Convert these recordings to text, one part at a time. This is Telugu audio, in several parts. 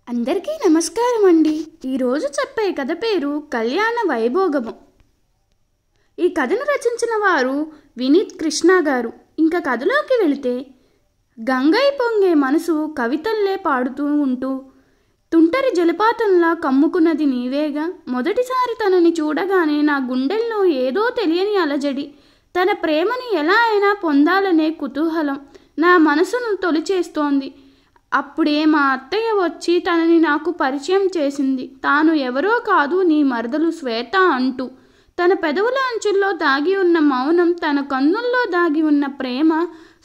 అందరికీ నమస్కారం అండి. ఈరోజు చెప్పే కథ పేరు కళ్యాణ వైభోగము. ఈ కథను రచించిన వారు వినీత్ కృష్ణ గారు. ఇంకా కథలోకి వెళితే, గంగై పొంగే మనసు కవితల్లే పాడుతూ ఉంటూ తుంటరి జలపాతంలా కమ్ముకున్నది నీవేగా. మొదటిసారి తనని చూడగానే నా గుండెల్లో ఏదో తెలియని అలజడి, తన ప్రేమని ఎలా అయినా పొందాలనే కుతూహలం నా మనసును తొలిచేస్తోంది. అప్పుడే మా అత్తయ్య వచ్చి తనని నాకు పరిచయం చేసింది. తాను ఎవరో కాదు, నీ మరదలు శ్వేత అంటూ. తన పెదవుల అంచుల్లో దాగి ఉన్న మౌనం, తన కన్నుల్లో దాగి ఉన్న ప్రేమ,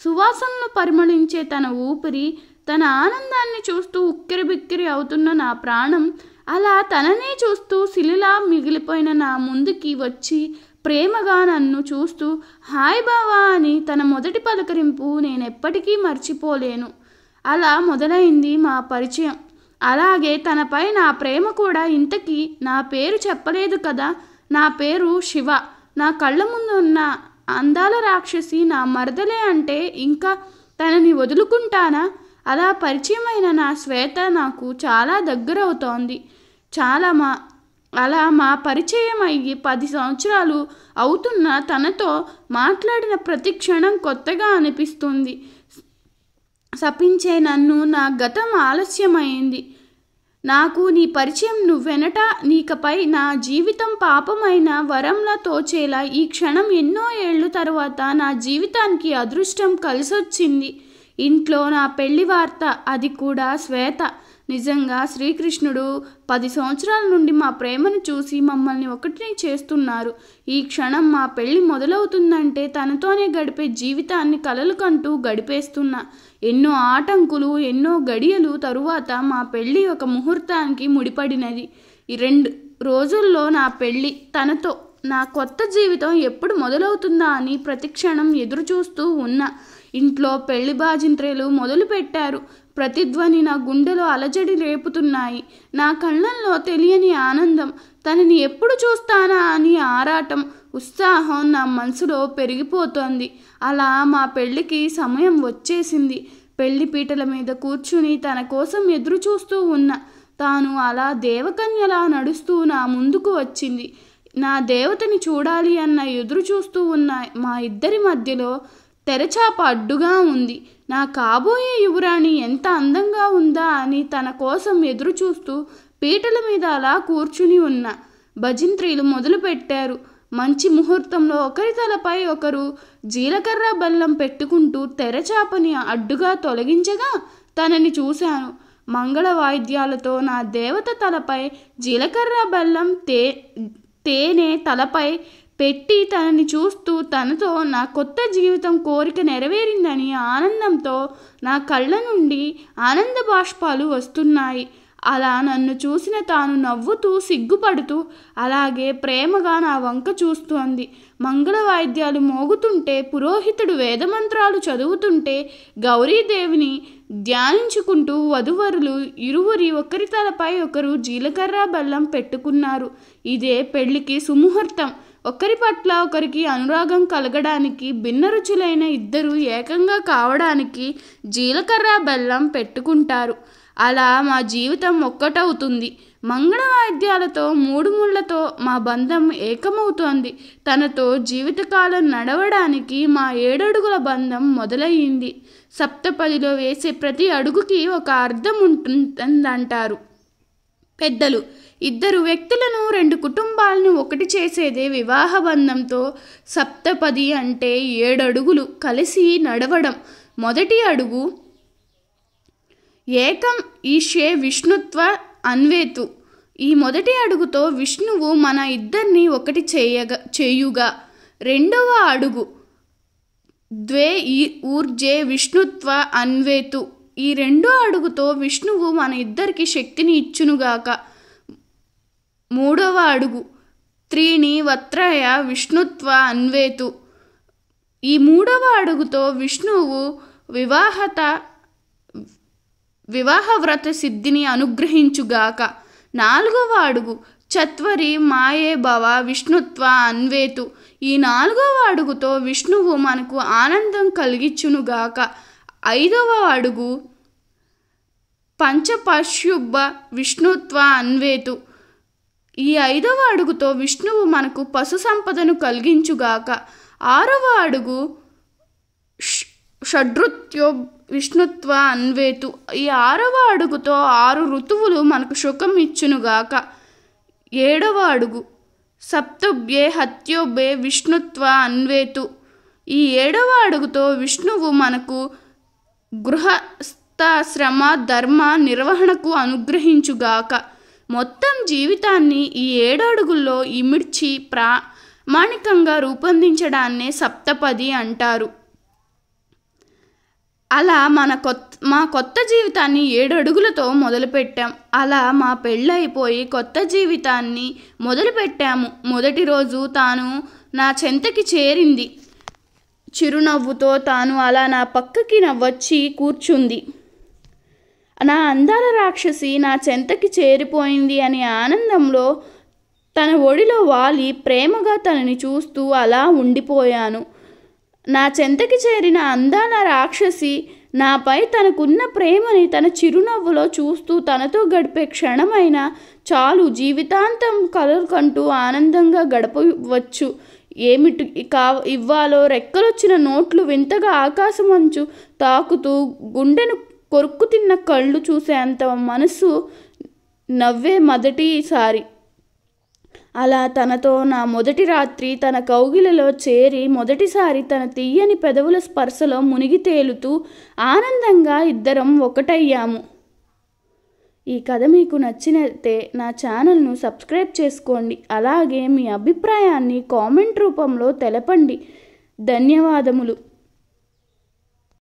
సువాసనలు పరిమళించే తన ఊపిరి, తన ఆనందాన్ని చూస్తూ ఉక్కిరిబిక్కిరి అవుతున్న నా ప్రాణం, అలా తననే చూస్తూ శిలలా మిగిలిపోయిన నా ముందుకి వచ్చి ప్రేమగా నన్ను చూస్తూ హాయ్ బావా అని తన మొదటి పలకరింపు నేనెప్పటికీ మర్చిపోలేను. అలా మొదలైంది మా పరిచయం. అలాగే తనపై నా ప్రేమ కూడా. ఇంతకీ నా పేరు చెప్పలేదు కదా. నా పేరు శివ. నా కళ్ళ ముందు ఉన్న అందాల రాక్షసి నా మరదలే అంటే ఇంకా తనని వదులుకుంటానా? అలా పరిచయమైన నా శ్వేత నాకు చాలా దగ్గరవుతోంది. అలా మా పరిచయం అయ్యి 10 సంవత్సరాలు అవుతున్న తనతో మాట్లాడిన ప్రతి క్షణం కొత్తగా అనిపిస్తుంది. శపించే నన్ను నా గతం ఆలస్యమైంది. నాకు నీ పరిచయం నువ్వెనట, నీకపై నా జీవితం పాపమైన వరంలా తోచేలా ఈ క్షణం ఎన్నో ఏళ్ళు తరువాత నా జీవితానికి అదృష్టం కలిసొచ్చింది. ఇంట్లో నా పెళ్లి వార్త, అది కూడా శ్వేత. నిజంగా శ్రీకృష్ణుడు 10 సంవత్సరాల నుండి మా ప్రేమను చూసి మమ్మల్ని ఒకటిని చేస్తున్నారు. ఈ క్షణం మా పెళ్లి మొదలవుతుందంటే తనతోనే గడిపే జీవితాన్ని కలలు కంటూ గడిపేస్తున్నా. ఎన్నో ఆటంకులు, ఎన్నో గడియలు తరువాత మా పెళ్లి ఒక ముహూర్తానికి ముడిపడినది. ఈ 2 రోజుల్లో నా పెళ్లి. తనతో నా కొత్త జీవితం ఎప్పుడు మొదలవుతుందా అని ప్రతిక్షణం ఎదురు చూస్తూ ఉన్నా. ఇంట్లో పెళ్లి బాజింత్రేలు మొదలు పెట్టారు. ప్రతిధ్వని నా గుండెలో అలజడి రేపుతున్నాయి. నా కళ్ళల్లో తెలియని ఆనందం, తనని ఎప్పుడు చూస్తానా అని ఆరాటం, ఉత్సాహం నా మనసులో పెరిగిపోతోంది. అలా మా పెళ్లికి సమయం వచ్చేసింది. పెళ్లి పీటల మీద కూర్చుని తన కోసం ఎదురు చూస్తూ ఉన్నా. తాను అలా దేవకన్యలా నడుస్తూ నా ముందుకు వచ్చింది. నా దేవతని చూడాలి అన్న ఎదురు చూస్తూ ఉన్న మా ఇద్దరి మధ్యలో తెరచాప అడ్డుగా ఉంది. నా కాబోయే యువరాణి ఎంత అందంగా ఉందా అని తన కోసం ఎదురు చూస్తూ పీటల మీద అలా కూర్చుని ఉన్నా. భజంత్రీలు మొదలు పెట్టారు. మంచి ముహూర్తంలో ఒకరి తలపై ఒకరు జీలకర్ర బెల్లం పెట్టుకుంటూ తెరచాపని అడ్డుగా తొలగించగా తనని చూశాను. మంగళ వాయిద్యాలతో నా దేవత తలపై జీలకర్ర బెల్లం తేనె తలపై పెట్టి తనని చూస్తూ తనతో నా కొత్త జీవితం కోరిక నెరవేరిందని ఆనందంతో నా కళ్ళ నుండి ఆనంద బాష్పాలు వస్తున్నాయి. అలా నన్ను చూసిన తాను నవ్వుతూ సిగ్గుపడుతూ అలాగే ప్రేమగా నా వంక చూస్తోంది. మంగళ వాయిద్యాలు మోగుతుంటే, పురోహితుడు వేదమంత్రాలు చదువుతుంటే, గౌరీదేవిని ధ్యానించుకుంటూ వధువరులు ఇరువురి ఒకరి తలపై ఒకరు జీలకర్ర బెల్లం పెట్టుకున్నారు. ఇదే పెళ్లికి సుముహూర్తం. ఒకరి పట్ల ఒకరికి అనురాగం కలగడానికి, భిన్న రుచులైన ఇద్దరు ఏకంగా కావడానికి జీలకర్ర బెల్లం పెట్టుకుంటారు. అలా మా జీవితం ఒక్కటవుతుంది. మంగళ వాయిద్యాలతో, 3 ముళ్ళతో మా బంధం ఏకమవుతోంది. తనతో జీవితకాలం నడవడానికి మా 7 అడుగుల బంధం మొదలయ్యింది. సప్తపదిలో వేసే ప్రతి అడుగుకి ఒక అర్థం ఉంటుందంటారు పెద్దలు. 2 వ్యక్తులను, 2 కుటుంబాలను ఒకటి చేసేదే వివాహ బంధంతో. సప్తపది అంటే 7 అడుగులు కలిసి నడవడం. మొదటి అడుగు ఏకం ఈశే విష్ణుత్వ అన్వేతు. ఈ మొదటి అడుగుతో విష్ణువు మన ఇద్దరిని ఒకటి చేయుగా. రెండవ అడుగు ద్వే ఊర్జే విష్ణుత్వ అన్వేతు. ఈ 2వ అడుగుతో విష్ణువు మన ఇద్దరికి శక్తిని ఇచ్చునుగాక. 3వ అడుగు త్రీణి వత్రయ విష్ణుత్వ అన్వేతు. ఈ 3వ అడుగుతో విష్ణువు వివాహ వ్రత సిద్ధిని అనుగ్రహించుగాక. 4వ అడుగు చత్వరి మాయే భవ విష్ణుత్వ అన్వేతు. ఈ 4వ అడుగుతో విష్ణువు మనకు ఆనందం కలిగించునుగాక. 5వ అడుగు పంచపశ్యుబ్బ విష్ణుత్వ అన్వేతు. ఈ 5వ అడుగుతో విష్ణువు మనకు పశు సంపదను కలిగించుగాక. 6వ అడుగు షడ్రుత్యో విష్ణుత్వ అన్వేతు. ఈ 6వ అడుగుతో 6 ఋతువులు మనకు సుఖం ఇచ్చునుగాక. 7వ అడుగు సప్తుభ్యే హత్యోభే విష్ణుత్వ అన్వేతు. ఈ 7వ అడుగుతో విష్ణువు మనకు గృహస్థాశ్రమ ధర్మ నిర్వహణకు అనుగ్రహించుగాక. మొత్తం జీవితాన్ని ఈ 7 అడుగుల్లో ఇమిడ్చి ప్రామాణికంగా రూపొందించడాన్నే సప్తపది అంటారు. అలా మా కొత్త జీవితాన్ని 7 అడుగులతో మొదలుపెట్టాం. అలా మా పెళ్ళైపోయి కొత్త జీవితాన్ని మొదలుపెట్టాము. మొదటి రోజు తాను నా చెంతకి చేరింది. చిరునవ్వుతో తాను అలా నా పక్కకి వచ్చి కూర్చుంది. నా అందాల రాక్షసి నా చెంతకి చేరిపోయింది అనే ఆనందంలో తన ఒడిలో వాలి ప్రేమగా తనని చూస్తూ అలా ఉండిపోయాను. నా చెంతకి చేరిన అందాల రాక్షసి నాపై తనకున్న ప్రేమని తన చిరునవ్వులో చూస్తూ తనతో గడిపే క్షణమైనా చాలు జీవితాంతం కలలుకంటూ ఆనందంగా గడపవచ్చు. ఏమిటి ఇవ్వాలో రెక్కలొచ్చిన నోట్లు వింతగా ఆకాశమంచు తాకుతూ గుండెను కొరుక్కు తిన్న కళ్ళు చూసేంత మనసు నవ్వే మొదటిసారి. అలా తనతో నా మొదటి రాత్రి తన కౌగిలిలో చేరి మొదటిసారి తన తీయని పెదవుల స్పర్శలో మునిగి తేలుతూ ఆనందంగా ఇద్దరం ఒకటయ్యాము. ఈ కథ మీకు నచ్చినట్టే నా ఛానల్ను సబ్స్క్రైబ్ చేసుకోండి. అలాగే మీ అభిప్రాయాన్ని కామెంట్ రూపంలో తెలపండి. ధన్యవాదములు.